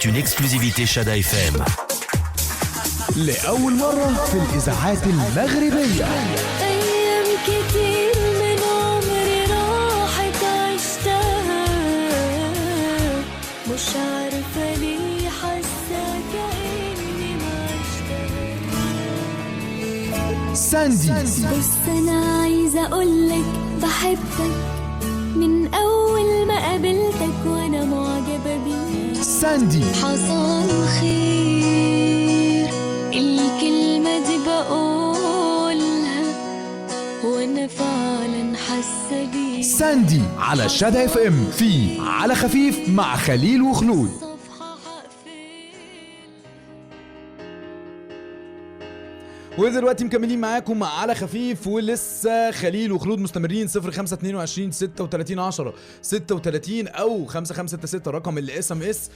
C'est une exclusivité Chada FM. لأول مرة في الإذاعات المغربية. أيام كتير من عمري راحت عشتها، مش عارفة ليه حاسة كأني ما عشتها. ساندي. بس أنا عايزة أقولك بحبك من أول ما قابلتك وأنا معجبة بيك. ساندي. حصل خير الكلمة دي بقولها وأنا فعلا حاسة بيك. ساندي على شادا اف ام في على خفيف مع خليل وخلود. ودلوقتي مكملين معاكم على خفيف، ولسه خليل وخلود مستمرين. 0522 36 10 36 او 5566 رقم الاس ام اس،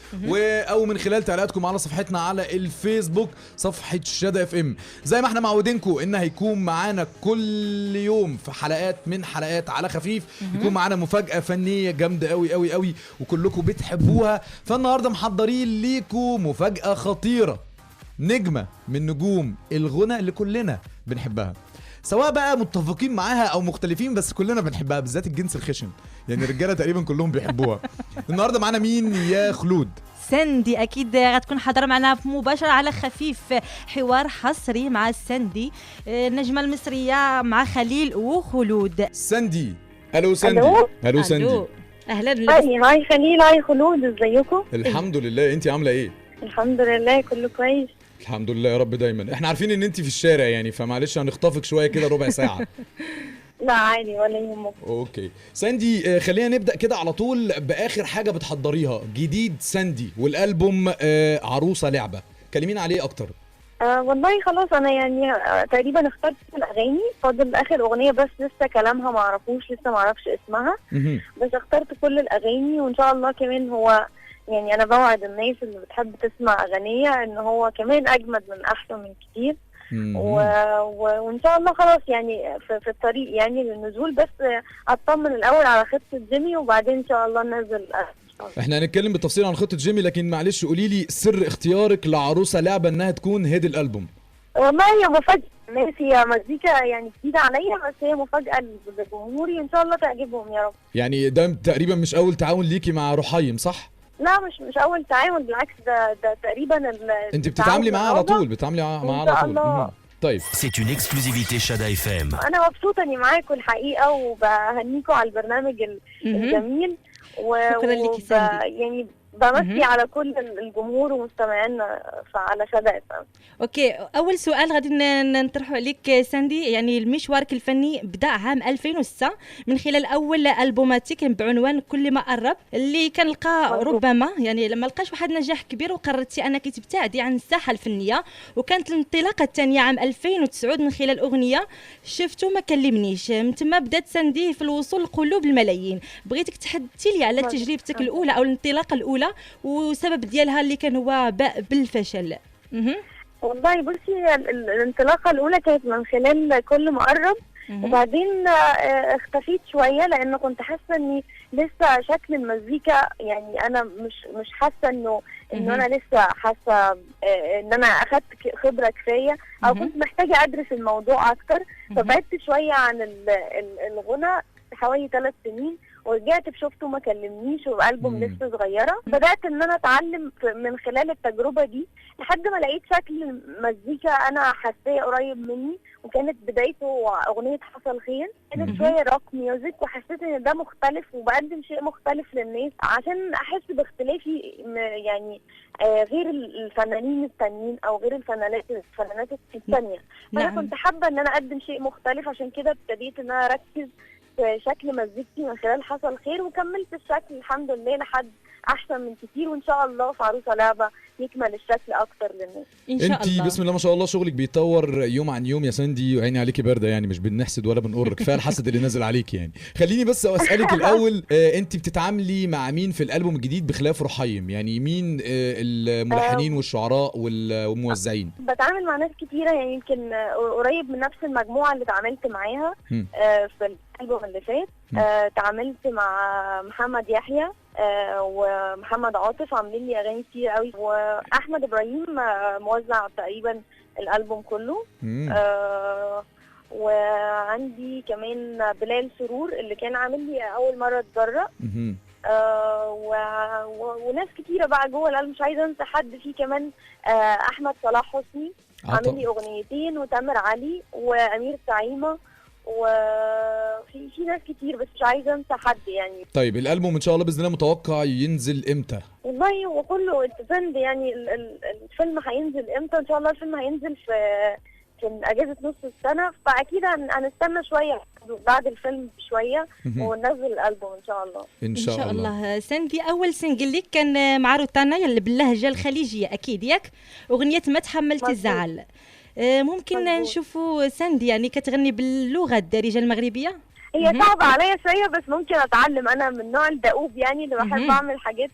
او من خلال تعليقاتكم على صفحتنا على الفيسبوك صفحه شادا اف ام. زي ما احنا معودينكم ان هيكون معانا كل يوم في حلقات من حلقات على خفيف يكون معانا مفاجاه فنيه جامده قوي قوي قوي وكلكم بتحبوها. فالنهارده محضرين ليكم مفاجاه خطيره، نجمة من نجوم الغنى اللي كلنا بنحبها، سواء بقى متفقين معاها او مختلفين، بس كلنا بنحبها، بالذات الجنس الخشن، يعني الرجاله تقريبا كلهم بيحبوها. النهارده معانا مين يا خلود؟ ساندي اكيد غتكون حاضره معنا مباشره على خفيف، حوار حصري مع ساندي النجمه المصريه مع خليل وخلود. ساندي. الو ساندي. الو ساندي. اهلا. هاي خليل، هاي خلود، ازيكم؟ الحمد لله، انت عامله ايه؟ الحمد لله كله كويس. الحمد لله يا رب دايما. احنا عارفين ان انت في الشارع يعني، فمعلش هنخطفك شويه كده ربع ساعه. لا عادي ولا يهمك. اوكي ساندي، خلينا نبدا كده على طول باخر حاجه بتحضريها، جديد ساندي والالبوم عروسه لعبه، كلمينا عليه اكتر. والله خلاص انا يعني تقريبا اخترت الاغاني، فاضل اخر اغنيه بس لسه كلامها ما اعرفوش، لسه ما اعرفش اسمها، بس اخترت كل الاغاني وان شاء الله كمان هو يعني انا بوعد الناس اللي بتحب تسمع اغنيه ان هو كمان اجمد من احسن من كتير. وان شاء الله خلاص يعني في الطريق يعني للنزول، بس اطمن الاول على خطه جيمي وبعدين ان شاء الله ننزل. احنا هنتكلم بالتفصيل عن خطه جيمي، لكن معلش قولي لي سر اختيارك لعروسه لعبه انها تكون هيد الالبوم. والله هي مفاجاه الناس، هي مزيكا يعني جديده عليا، بس هي مفاجاه لجمهوري ان شاء الله تعجبهم يا رب. يعني ده تقريبا مش اول تعاون ليكي مع رحيم صح؟ لا مش اول تعاون، بالعكس ده تقريبا انت بتتعاملي معاه على طول، بتتعاملي معاه على طول. طيب C'est une exclusivité Chada FM. انا مبسوطه اني معاكم الحقيقه، وبهنيكم على البرنامج الجميل شكرا لك ساندي. يعني بمسي على كل الجمهور ومستمعينا على شادا اف ام. اوكي، اول سؤال غادي نطرحه عليك ساندي، يعني مشوارك الفني بدا عام 2006 من خلال اول البوماتيك بعنوان كل ما قرب، اللي كنلقى ربما يعني لما لقاش واحد نجاح كبير وقررتي انك تبتعدي عن الساحه الفنيه. وكانت الانطلاقه الثانيه عام 2009 من خلال اغنيه شفتو ما كلمنيش، من تما بدات ساندي في الوصول لقلوب الملايين. بغيتك تحدثي لي على تجربتك الاولى او الانطلاقه الاولى والسبب ديالها اللي كان هو باء بالفشل. والله بصي، الانطلاقه الاولى كانت من خلال كل ما قرب، وبعدين اختفيت شويه لانه كنت حاسه اني لسه شكل المزيكا يعني انا مش حاسه انه انا لسه حاسه ان انا اخدت خبره كفايه، او كنت محتاجه ادرس الموضوع اكتر، فبعدت شويه عن الغنى حوالي 3 سنين، ورجعت بشوفته ما كلمنيش وبألبوم لسه صغيره. بدات ان انا اتعلم من خلال التجربه دي لحد ما لقيت شكل مزيكا انا حاساه قريب مني، وكانت بدايته اغنيه حصل خير، كانت شويه روك ميوزك، وحسيت ان ده مختلف وبقدم شيء مختلف للناس عشان احس باختلافي يعني غير الفنانين التانيين او غير الفنانات التانيه. فانا كنت حابه ان انا اقدم شيء مختلف، عشان كده ابتديت ان انا اركز في شكل مزيكتي من خلال حصل خير، وكملت الشكل الحمد لله لحد احسن من كتير، وان شاء الله في عروسه لعبه يكمل الشكل اكتر للناس ان شاء الله. انت بسم الله ما شاء الله شغلك بيتطور يوم عن يوم يا ساندي، وعيني عليكي بارده يعني، مش بنحسد ولا بنقر، كفايه الحسد اللي نازل عليك يعني. خليني بس اسالك الاول، انت بتتعاملي مع مين في الالبوم الجديد بخلاف رحيم؟ يعني مين الملحنين والشعراء والموزعين؟ بتعامل مع ناس كتيره، يعني يمكن قريب من نفس المجموعه اللي اتعاملت معاها في الالبوم اللي فات. تعاملت مع محمد يحيى، ومحمد عاطف عاملين لي اغاني كتير قوي، واحمد ابراهيم موزع تقريبا الالبوم كله. وعندي كمان بلال سرور اللي كان عامل لي اول مره اتجرأ. وناس كتيره بقى جوه الالبوم، مش عايزه انسى حد فيه كمان. احمد صلاح حسني عامل لي اغنيتين، وتامر علي وامير سعيمه، وفي ناس كتير بس مش عايزه انسى حد يعني. طيب الالبوم ان شاء الله باذن الله متوقع ينزل امتى؟ والله هو كله ديبند يعني الفيلم هينزل امتى. ان شاء الله الفيلم هينزل في اجازه نص السنه، فاكيد هنستنى شويه بعد الفيلم بشويه وننزل الالبوم ان شاء الله. ان شاء الله. ساندي، اول سنجل لك كان مع روتانا يلي باللهجه الخليجيه اكيد ياك، اغنيه ما تحملت الزعل. ممكن نشوفوا ساندي يعني كتغني باللغه الدارجه المغربيه؟ هي صعبة عليا شوية بس ممكن اتعلم. انا من النوع الدؤوب يعني اللي بحب اعمل حاجات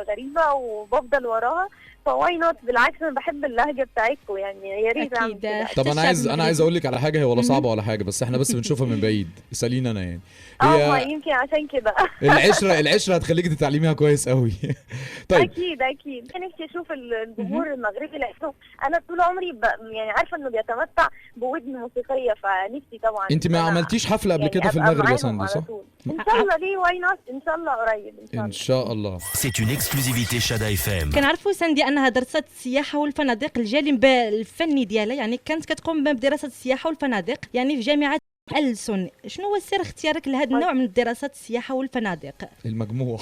غريبة وبفضل وراها، فواي نوت. بالعكس انا بحب اللهجة بتاعتكم يعني، يا ريت اعمل كده. طب انا عايز اقول لك على حاجة، هي ولا صعبة ولا حاجة، بس احنا بس بنشوفها من بعيد. اساليني انا يعني. هي يمكن عشان كده العشرة هتخليكي تتعلميها كويس قوي. طيب اكيد انا نفسي اشوف الجمهور المغربي، لانه انا طول عمري يعني عارفة انه بيتمتع بودن موسيقية، فنفسي طبعا. انت ما عملتيش حفلة قبل كده في المغرب يا ساندي صح؟ ان شاء الله. ليه واي نوت، ان شاء الله قريب ان شاء الله. C'est une exclusivité Chada FM. كنعرفوا ساندي انها درست السياحه والفنادق، الجانب الفني ديالها يعني كانت كتقوم بدراسه السياحه والفنادق يعني في جامعه ألسن. شنو هو سر اختيارك لهذا النوع من دراسات السياحه والفنادق؟ المجموع.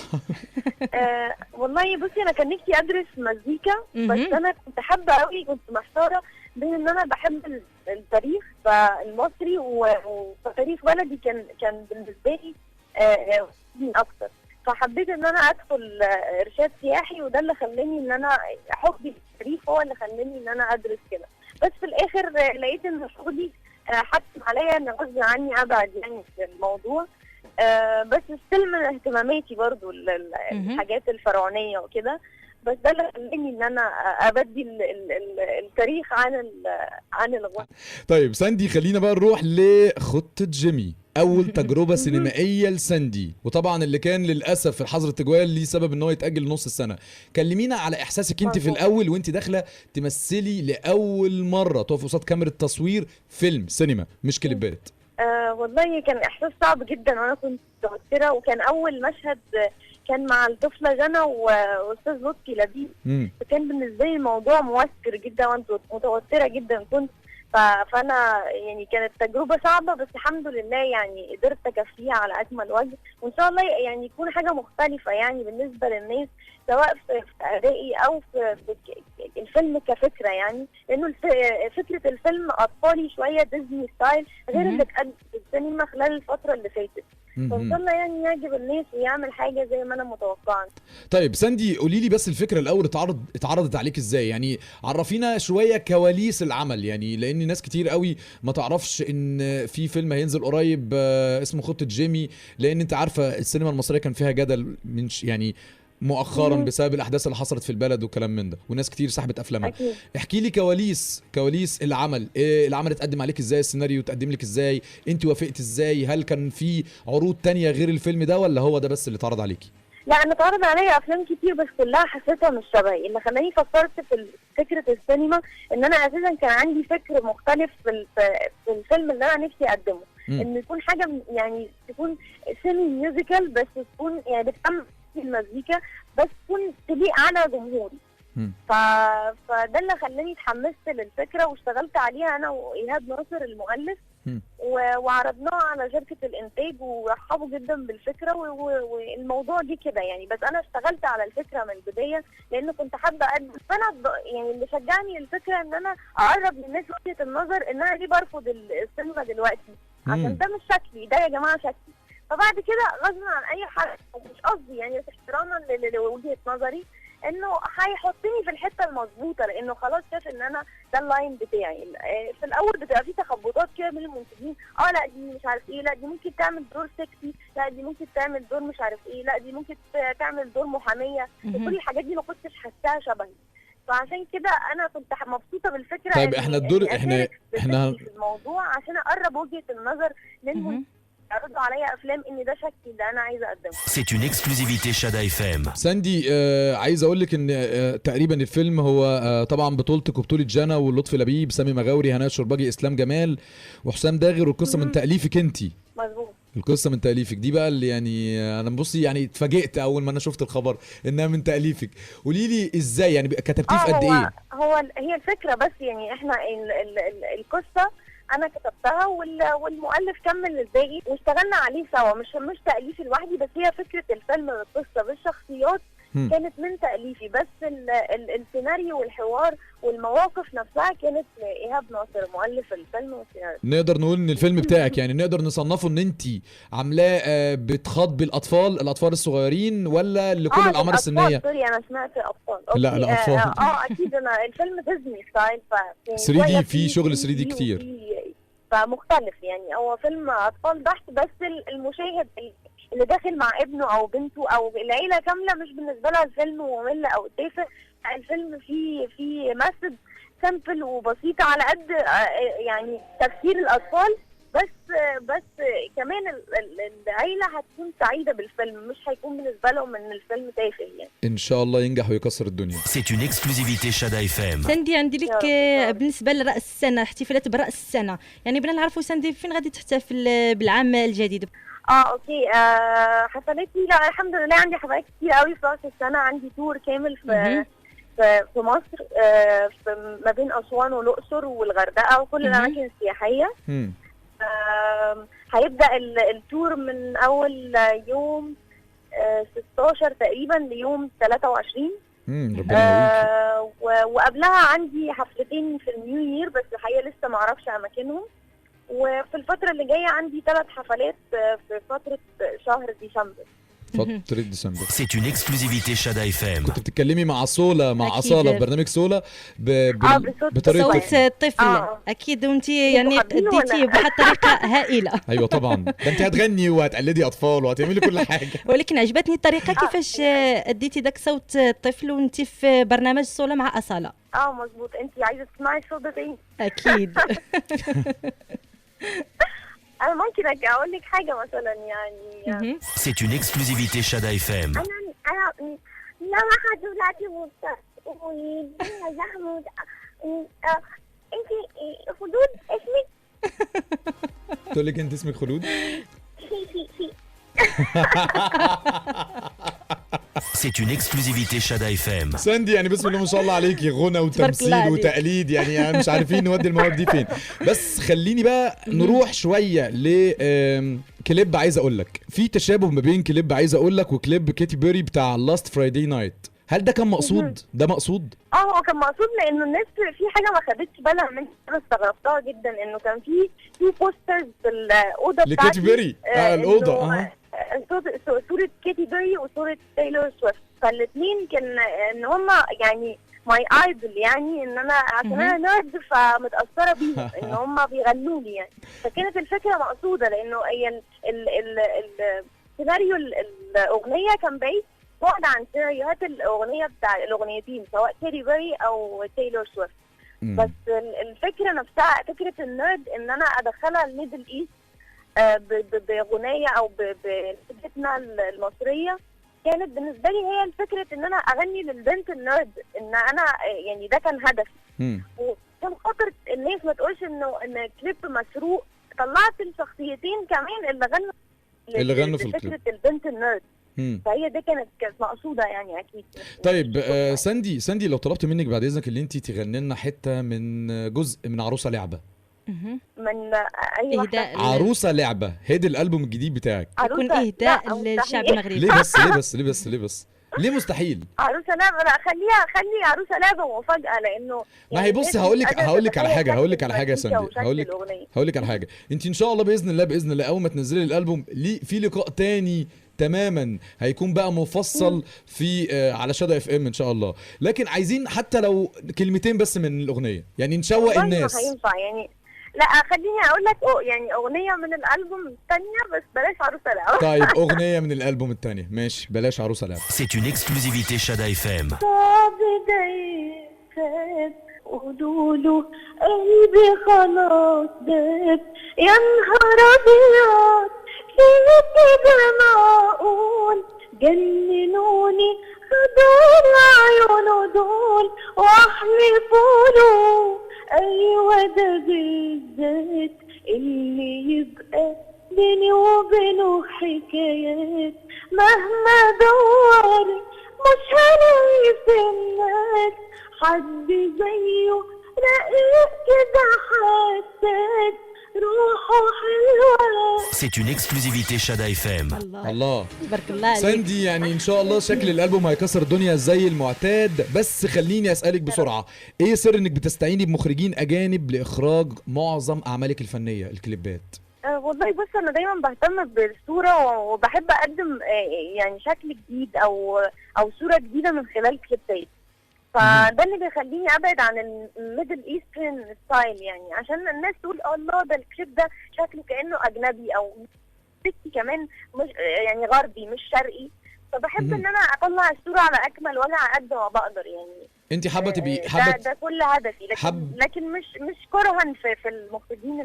والله بصي انا كان نفسي ادرس مزيكا، بس انا كنت حابه قوي، كنت محتاره بين ان انا بحب التاريخ المصري وتاريخ بلدي كان بالنسبه لي اكتر، فحبيت ان انا ادخل ارشاد سياحي، وده اللي خلاني ان انا حبي التاريخ هو اللي خلاني ان انا ادرس كده. بس في الاخر لقيت ان شغلي حتم عليا ان غصب عني ابعد يعني في الموضوع. بس ستيل من اهتماماتي برضو الحاجات الفرعونيه وكده، بس ده اللي خلاني ان انا ابدي التاريخ عن الغنى. طيب ساندي، خلينا بقى نروح لخطة جيمي، اول تجربه سينمائيه لساندي، وطبعا اللي كان للاسف في الحظر التجوال ليه سبب ان هو يتاجل نص السنه. كلمينا على احساسك انت في الاول وانت داخله تمثلي لاول مره تقف قصاد كاميرا تصوير فيلم سينما مش كليبات. والله كان احساس صعب جدا، وانا كنت متوتره، وكان اول مشهد كان مع الطفله جنى واستاذ لطفي لبيب، فكان بالنسبه لي الموضوع موتر جدا وانا متوتره جدا كنت. فانا يعني كانت تجربه صعبه، بس الحمد لله يعني قدرت اكفيها على اكمل وجه، وان شاء الله يعني يكون حاجه مختلفه يعني بالنسبه للناس، سواء في ادائي او في الفيلم كفكره يعني، لانه فكره الفيلم اطفالي شويه ديزني ستايل غير اللي اتقدم في السينما خلال الفتره اللي فاتت، فان شاء الله يعني يعجب الناس ويعمل حاجه زي ما انا متوقعه. طيب ساندي، قولي لي بس الفكره الاول اتعرضت عليك ازاي؟ يعني عرفينا شويه كواليس العمل، يعني لان ناس كتير قوي ما تعرفش ان في فيلم هينزل قريب اسمه خطة جيمي، لان انت عارفه السينما المصريه كان فيها جدل من يعني مؤخرا بسبب الاحداث اللي حصلت في البلد وكلام من ده، وناس كتير سحبت افلامها. احكي لي كواليس العمل، العمل اتقدم عليك ازاي؟ السيناريو اتقدم لك ازاي؟ انت وافقت ازاي؟ هل كان في عروض تانية غير الفيلم ده ولا هو ده بس اللي اتعرض عليكي؟ لا انا اتعرض عليا افلام كتير بس كلها حسيتها مش شبهي، اللي خلاني فكرت في فكره السينما ان انا اساسا كان عندي فكر مختلف في الفيلم اللي انا نفسي اقدمه، ان يكون حاجه يعني تكون سيمي ميوزيكال، بس تكون يعني بتعمل المزيكا بس تكون تليق على جمهوري. فده اللي خلاني اتحمست للفكره واشتغلت عليها انا وايهاب ناصر المؤلف، وعرضناها على شركه الانتاج ورحبوا جدا بالفكره، والموضوع جه كده يعني. بس انا اشتغلت على الفكره من البدايه لان كنت حابه اقدم، فانا يعني اللي شجعني الفكره ان انا اقرب للناس وجهه النظر ان انا ليه برفض السينما دلوقتي، عشان ده مش شكلي، ده يا جماعه شكلي. فبعد كده غصب عن اي حاجه، مش قصدي يعني، احتراما لوجهه نظري، انه هيحطني في الحته المظبوطه، لانه خلاص شاف ان انا ده اللاين بتاعي. في الاول بتبقى في تخبطات كده من المنتجين، لا دي مش عارف ايه، لا دي ممكن تعمل دور سكسي، لا دي ممكن تعمل دور مش عارف ايه، لا دي ممكن تعمل دور محاميه، وكل الحاجات دي ما كنتش حاساها شبهي. فعشان كده انا كنت مبسوطه بالفكره. طيب احنا الدور احنا في الموضوع عشان اقرب وجهه النظر يعرضوا عليا افلام ان ده شكلي اللي انا عايزه اقدمه. C'est une exclusivité Chada FM. ساندي، عايز اقول لك ان تقريبا الفيلم هو طبعا بطولتك وبطوله جانا ولطفي لبيب، سامي مغاوري، هناء الشرباجي، اسلام جمال، وحسام داغر، والقصه من تاليفك انتي. مظبوط. القصه من تاليفك دي بقى اللي يعني انا بصي يعني اتفاجئت اول ما انا شفت الخبر انها من تاليفك. قولي لي ازاي يعني كتبتيه في قد ايه؟ هي الفكره، بس يعني احنا القصه انا كتبتها والمؤلف كمل الباقي واشتغلنا عليه سوا، مش تاليفي لوحدي، بس هي فكره الفيلم بالقصه بالشخصيات كانت من تاليفي، بس السيناريو والحوار والمواقف نفسها كانت ايهاب ناصر مؤلف الفيلم والسيناريو. نقدر نقول ان الفيلم بتاعك يعني نقدر نصنفه ان انت عاملاه بتخاطبي الاطفال الصغيرين ولا لكل الاعمار السنيه؟ سوري انا سمعت اطفال. لا الاطفال. اكيد انا الفيلم ديزني ستايل 3 دي، في شغل 3 دي كتير فمختلف، يعني هو فيلم اطفال بحت، بس المشاهد اللي داخل مع ابنه او بنته او العيله كامله مش بالنسبه لها الفيلم ممل او تافه، الفيلم فيه مسج سامبل وبسيطه على قد يعني تفسير الاطفال، بس كمان العيله هتكون سعيده بالفيلم، مش هيكون بالنسبه لهم ان الفيلم تافه يعني. ان شاء الله ينجح ويكسر الدنيا. C'est une exclusivité Chada FM. ساندي عندي لك بالنسبه لراس السنه، احتفالات براس السنه، يعني بغينا نعرفوا ساندي فين غادي تحتفل بالعام الجديد؟ اوكي. حفلاتي، لا الحمد لله عندي حفلات كتير قوي في راس السنه، عندي تور كامل في مصر، ما بين اسوان والاقصر والغردقه وكل الاماكن السياحيه. هيبدا التور من اول يوم 16 تقريبا ليوم 23. ربنا وقبلها عندي حفلتين في النيو يير، بس الحقيقه لسه ما اعرفش اماكنهم. وفي الفتره اللي جايه عندي 3 حفلات في فتره شهر ديسمبر. فترة ديسمبر. C'est une exclusivité Chada FM. كنت بتتكلمي مع صولة في برنامج صولة بطريقة صوت الطفل. اكيد وانت يعني اديتي بواحد الطريقه هائله. ايوه طبعا، ده انت هتغني وهتقلدي اطفال وهتعملي كل حاجه. ولكن عجبتني الطريقه كيفاش اديتي داك صوت الطفل وانت في برنامج صولة مع أصالة. مظبوط. انت عايزه تسمعي الصوت ده تاني؟ اكيد. أنا ممكن أقول لك حاجة مثلا يعني. C'est une exclusivité Chada FM. أنا لما حضرتي ويا زحمة أنت خلود اسمك؟ تقول لك أنت اسمك خلود؟ C'est une exclusivité Chada FM. ساندي يعني بسم الله ما شاء الله عليكي، غنى وتمثيل وتقليد، يعني مش عارفين نودي المواهب دي فين. بس خليني بقى نروح شويه لكليب. عايز اقول لك في تشابه ما بين كليب عايز اقول لك وكليب كيتي بيري بتاع لاست فرايداي نايت. هل ده كان مقصود؟ ده مقصود؟ هو كان مقصود، لانه الناس في حاجه ما خدتش بالها منها، انا استغربتها جدا، انه كان في بوسترز في الاوضه بتاعتي لكيتي بيري. الاوضه صورة كيتي بيري وصورة تايلور سويفت، فالاثنين كان ان هم يعني ماي ايدل، يعني ان انا عشان انا نيرد فمتاثره بيهم ان هم بيغنوا لي يعني. فكانت الفكره مقصوده، لانه هي السيناريو الاغنيه كان بعيد بعد عن سيناريوهات الاغنيه بتاع الاغنيتين سواء كيتي بيري او تايلور سويفت. بس الفكره نفسها فكره النيرد ان انا ادخلها الميدل ايست بغنية او بلهجتنا المصرية، كانت بالنسبة لي هي الفكرة ان انا اغني للبنت النيرد، ان انا يعني ده كان هدفي. وكان خاطر الناس ما تقولش ان كليب مسروق، طلعت الشخصيتين كمان اللي غنوا في فكرة البنت النيرد. فهي دي كانت مقصودة يعني اكيد. طيب ساندي لو طلبت منك بعد اذنك اللي انت تغني لنا حتة من جزء من عروسة لعبة. من اي واحدة؟ عروسة لعبة، هيدي الالبوم الجديد بتاعك، يكون اهداء للشعب المغربي. ليه بس ليه مستحيل؟ عروسة لعبة؟ لا خلي عروسة لعبة مفاجأة، لأنه ما هي بصي هقول لك على حاجة يا ساندي، هقول لك على حاجة. انت ان شاء الله باذن الله اول ما تنزلي الالبوم في لقاء تاني تماما هيكون بقى مفصل في على شادا اف ام ان شاء الله. لكن عايزين حتى لو كلمتين بس من الاغنية، يعني نشوق الناس. ما هينفع يعني. لا خليني اقول لك يعني اغنيه من الالبوم الثانيه، بس بلاش عروسه لعبه. طيب اغنيه من الالبوم الثانيه، ماشي بلاش عروسه لعبه. C'est une exclusivité Chada FM. قولوا قلبي خلاص داب، يا نهار ابيض في كده معقول جننوني خدوا عيونه دول واحلفوا له ايوه ده بالذات اللي يبقى بيني وبينه حكايات مهما دورت مش هلاقي في الناس حد زيه رقيق كده حساس روحه حلوة. C'est une exclusivité Chada FM. الله تبارك الله عليك. ساندي، يعني ان شاء الله شكل الالبوم هيكسر الدنيا زي المعتاد، بس خليني اسالك بسرعه، ايه سر انك بتستعيني بمخرجين اجانب لاخراج معظم اعمالك الفنيه الكليبات؟ والله بص انا دايما بهتم بالصوره وبحب اقدم يعني شكل جديد او صوره جديده من خلال كليبات، فده اللي بيخليني ابعد عن الميدل ايسترن ستايل، يعني عشان الناس تقول الله ده الكليب ده شكله كانه اجنبي او سكي كمان مش يعني غربي مش شرقي، فبحب ان انا اطلع الصوره على اكمل وجه على قد ما بقدر يعني. انت حابه تبقي ده كل هدفي، لكن مش كرها في المخرجين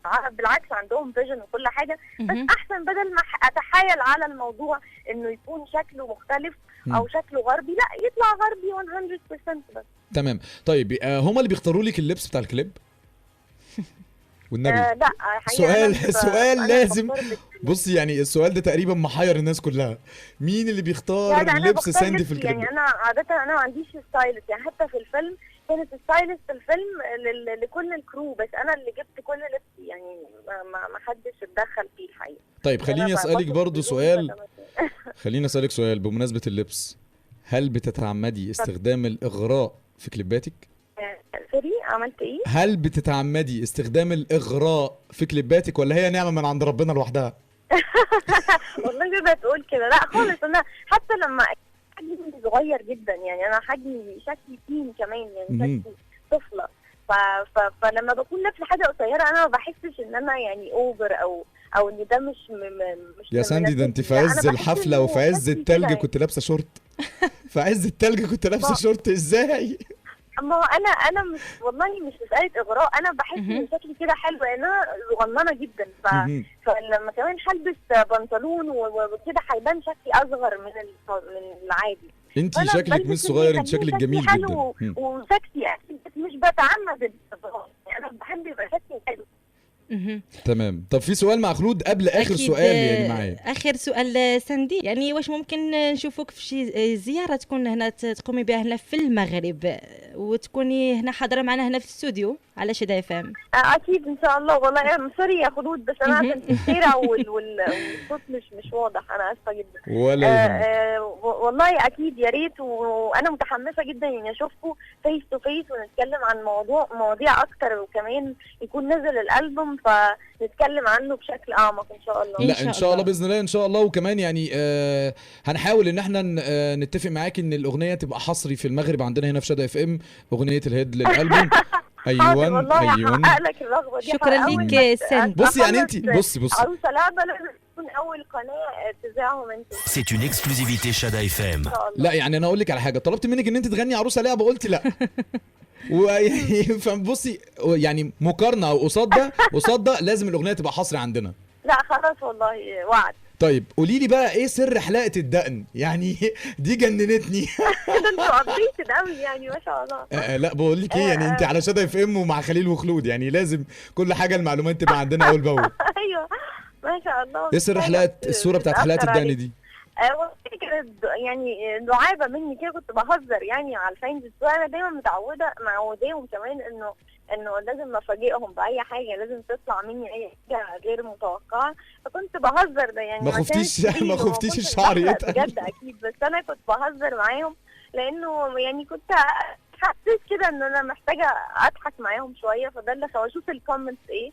العرب، بالعكس عندهم فيجن وكل حاجه، بس احسن بدل ما اتحايل على الموضوع انه يكون شكله مختلف او شكله غربي، لا يطلع غربي 100% بس. تمام. طيب هما اللي بيختاروا لك اللبس بتاع الكليب؟ والنبي لا سؤال لازم. بصي يعني السؤال ده تقريبا محير الناس كلها، مين اللي بيختار لبس ساندي في الكليب؟ يعني انا عاده ما عنديش ستايلست، يعني حتى في الفيلم كانت ستايلست الفيلم لكل الكرو، بس انا اللي جبت كل لبسي، يعني ما حدش اتدخل فيه الحقيقه. طيب خليني اسالك برضو سؤال خليني اسالك سؤال بمناسبه اللبس، هل بتتعمدي استخدام الاغراء في كليباتك؟ سوري عملت ايه؟ هل بتتعمدي استخدام الاغراء في كليباتك ولا هي نعمه من عند ربنا لوحدها؟ والله كده تقول كده، لا خالص. انا حتى لما حجمي صغير جدا، يعني انا حجمي شكلي تين كمان، يعني شكلي طفله، فلما بكون لابسه حاجه قصيره انا ما بحسش ان انا يعني اوفر او ان ده مش يا ساندي، ده انت في عز الحفله وفي عز التلج كنت لابسه شورت. في عز التلج كنت لابسه شورت ازاي؟ ما هو انا مش والله مش مساله اغراء، انا بحس ان شكلي كده حلو لان انا صغننه جدا، فلما كمان هلبس بنطلون وكده هيبان شكلي اصغر من العادي. انت شكلك مش صغير، انت شكلك جميل جدا وشكلي مش بتعمد الصغار، يعني انا بحب يبقى شكلي حلو. تمام. طب في سؤال مع خلود قبل اخر سؤال يعني معايا. اخر سؤال ساندي، يعني واش ممكن نشوفوك في شي زياره تكون هنا تقومي بها هنا في المغرب وتكوني هنا حاضره معنا هنا في الاستوديو على شدا اف ام؟ اكيد ان شاء الله. والله سوري يا خلود، بس انا عشان في الشارع والصوت مش واضح، انا اسفه جدا. ولا والله اكيد يا ريت، وانا متحمسه جدا اني اشوفكم فيس تو فيس ونتكلم عن مواضيع اكتر، وكمان يكون نزل الالبوم فنتكلم عنه بشكل اعمق ان شاء الله. لا ان شاء الله باذن الله ان شاء الله. وكمان يعني هنحاول ان احنا نتفق معاك ان الاغنيه تبقى حصري في المغرب عندنا هنا في شدا اف ام، اغنيه الهيد للالبوم. ايوان شكرا ليك ساندي. بصي يعني انت بصي عروسه لعبه لازم تكون اول قناه تذاعهم انت. C'est une exclusivité Chada FM. لا يعني انا اقول لك على حاجه، طلبت منك ان انت تغني عروسه لعبه قلت لا. ويعني فبصي يعني مقارنه او قصاد ده لازم الاغنيه تبقى حصري عندنا. لا خلاص والله وعد. طيب قولي لي بقى ايه سر حلاقه الدقن؟ يعني دي جننتني. كده انتوا قضيت قوي يعني ما شاء الله. لا بقول لك ايه، يعني انت على شدا اف ام ومع خليل وخلود، يعني لازم كل حاجه المعلومات تبقى عندنا اول باول. ايوه ما شاء الله. ايه سر حلاقه الصوره بتاعت حلاقه الدقن دي؟ كانت يعني دعابه مني كده، كنت بهزر يعني على الفاينز، انا دايما معوداهم كمان انه لازم افاجئهم باي حاجه، لازم تطلع مني اي حاجه غير متوقعه، فكنت بهزر ده يعني. ما خفتيش الشعر يتقل؟ بجد اكيد، بس انا كنت بهزر معاهم لانه يعني كنت حسيت كده ان انا محتاجه اضحك معاهم شويه، فده اللي اشوف الكومنتس ايه،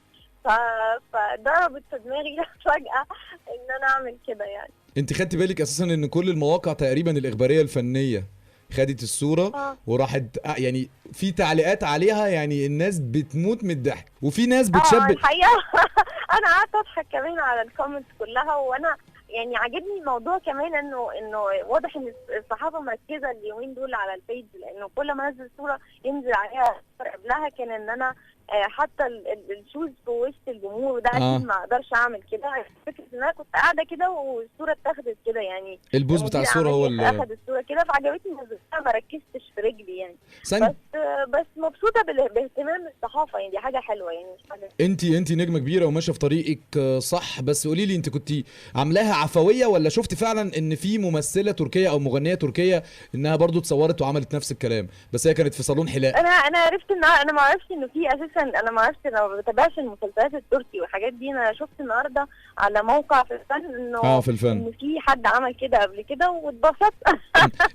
فضربت في دماغي فجاه ان انا اعمل كده يعني. انت خدتي بالك اساسا ان كل المواقع تقريبا الاخباريه الفنيه خدت الصوره وراحت يعني في تعليقات عليها، يعني الناس بتموت من الضحك، وفي ناس بتشبه الحقيقه. انا قعدت اضحك كمان على الكومنتس كلها، وانا يعني عجبني الموضوع كمان انه واضح ان الصحافه مركزه اليومين دول على البيج، لانه كل ما انزل صوره ينزل عليها قبلها كان ان انا حتى الشوز في وسط الجمهور، وده اكيد ما اقدرش اعمل كده. فكره ان انا كنت قاعده كده والصوره اتاخدت كده، يعني البوز بتاع الصوره هو اللي اخد الصوره كده، فعجبتني ما ركزتش في رجلي يعني. بس مبسوطه باهتمام الصحافه، يعني دي حاجه حلوه يعني. مش حاجه انت نجمه كبيره وماشيه في طريقك صح. بس قولي لي، انت كنت عاملاها عفويه ولا شفت فعلا ان في ممثله تركيه او مغنيه تركيه انها برضو اتصورت وعملت نفس الكلام بس هي كانت في صالون حلاقه؟ انا عرفت ان انا ما اعرفش انه في اساسا، انا ما اعرفش، انا ما بتابعش المسلسلات التركي والحاجات دي. انا شفت النهارده على موقع في الفن انه في الفن ان في حد عمل كده قبل كده واتبسطت.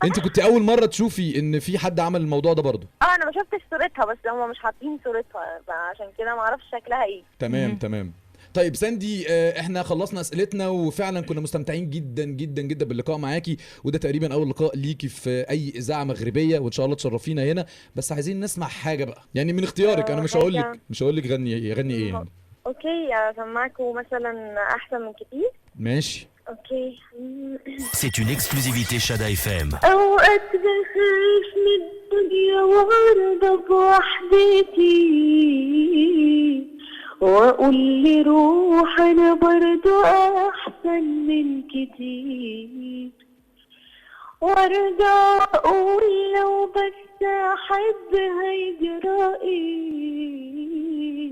انت كنت اول مره تشوفي ان في حد عمل الموضوع ده برضو؟ انا ما شفتش صورتها، بس هم مش حاطين صورتها فعشان كده ما اعرفش شكلها ايه. تمام. طيب ساندي، احنا خلصنا اسئلتنا وفعلا كنا مستمتعين جدا جدا جدا باللقاء معاكي، وده تقريبا اول لقاء ليكي في اي اذاعه مغربيه، وان شاء الله تشرفينا هنا. بس عايزين نسمع حاجه بقى يعني من اختيارك. انا مش هقول لك غني ايه يعني. اوكي اسمعكم مثلا احسن من كتير. ماشي اوكي. C'est une exclusivité Chada FM. اوقات بخاف من الدنيا وارضى بوحدتي، واقول لروح انا برضو احسن من كتير، وارجع اقول لو بس احب هيجرى ايه،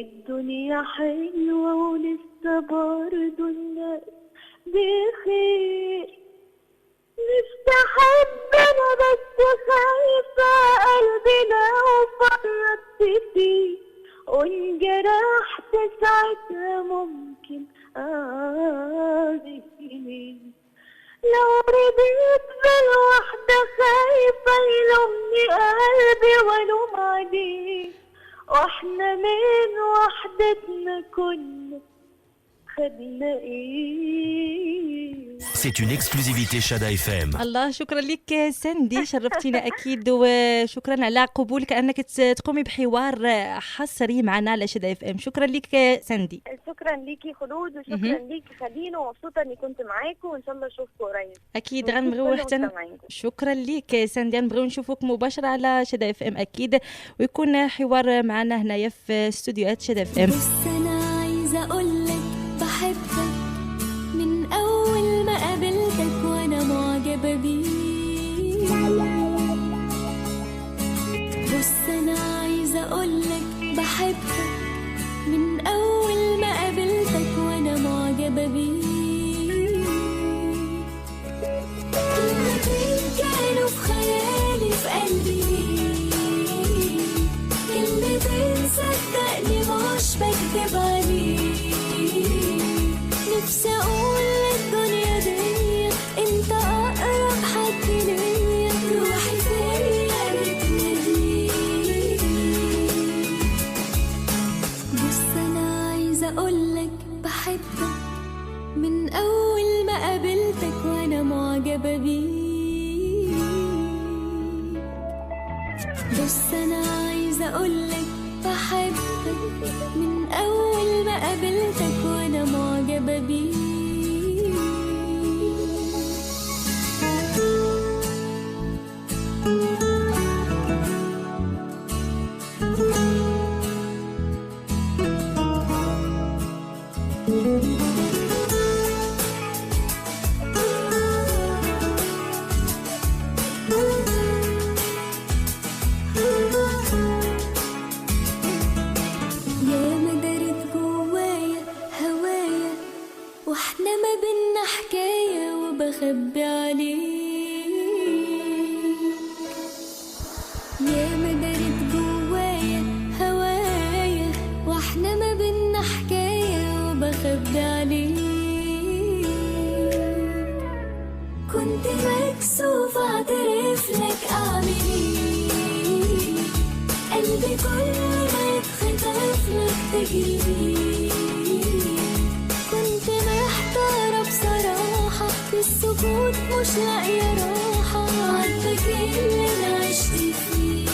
الدنيا حلوة ولسه برضو الناس بخير. نفسي احب انا بس خايفة قلبي لو فرطت فيه، وانجرحت ساعتها ممكن اذيك. لو رضيت بالوحدة خايفة يلومني قلبي والوم عليه، واحنا من وحدتنا كنا خدنا ايه. C'est une exclusivité Chada FM. الله، شكرا لك ساندي، شرفتينا اكيد، وشكرا على قبولك انك تقومي بحوار حصري معنا على شدا اف ام. شكرا لك ساندي. شكرا ليكي خلود، وشكرا ليكي خليل، ومبسوطه اني كنت معاكم، وان شاء الله اشوفكم قريب. اكيد غنبغيو حتى. شكرا لك ساندي، غنبغيو نشوفوك مباشره على شدا اف ام اكيد، ويكون حوار معنا هنايا في استوديوهات شدا اف ام. بس انا عايزه اقولك بحبك من اول ما قابلتك وانا معجبه بيك. بص انا عايزه اقولك بحبك من اول ما قابلتك وانا معجبه بيك. كلمتين كانوا في خيالي في قلبي، كلمتين صدقني مش بكذب عليك. نفسي اقول للدنيا دي انت اقرب حد ليا، روحي فيا بتناديك. بص انا عايزه اقولك بحبك من اول ما قابلتك وانا معجبه بيك. بص انا عايزه اقولك بحبك من اول ما قابلتك وانا معجبه بيك. يا مدارت جوايا هوايا، واحنا ما بينا حكاية وبخبي عليك. يا مدارت جوايا هوايا، واحنا ما بينا حكاية وبخبي عليك. كنت مكسوفة اعترف لك اعمل ايه، قلبي كل ما يتخطف لك تجري. كنت محتارة بصراحة في السكوت مش لاقية راحة، عاتبك اللي انا عشت فيه.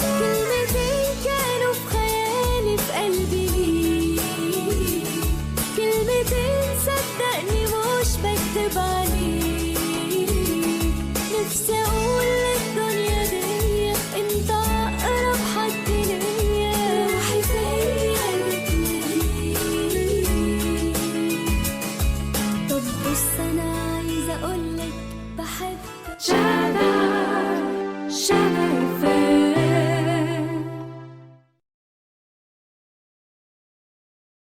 كلمتين كانوا في خيالي في قلبي، كلمتين صدقني مش بكتب عليك. نفسي اقول للدنيا دي انت بص انا عايزه اقول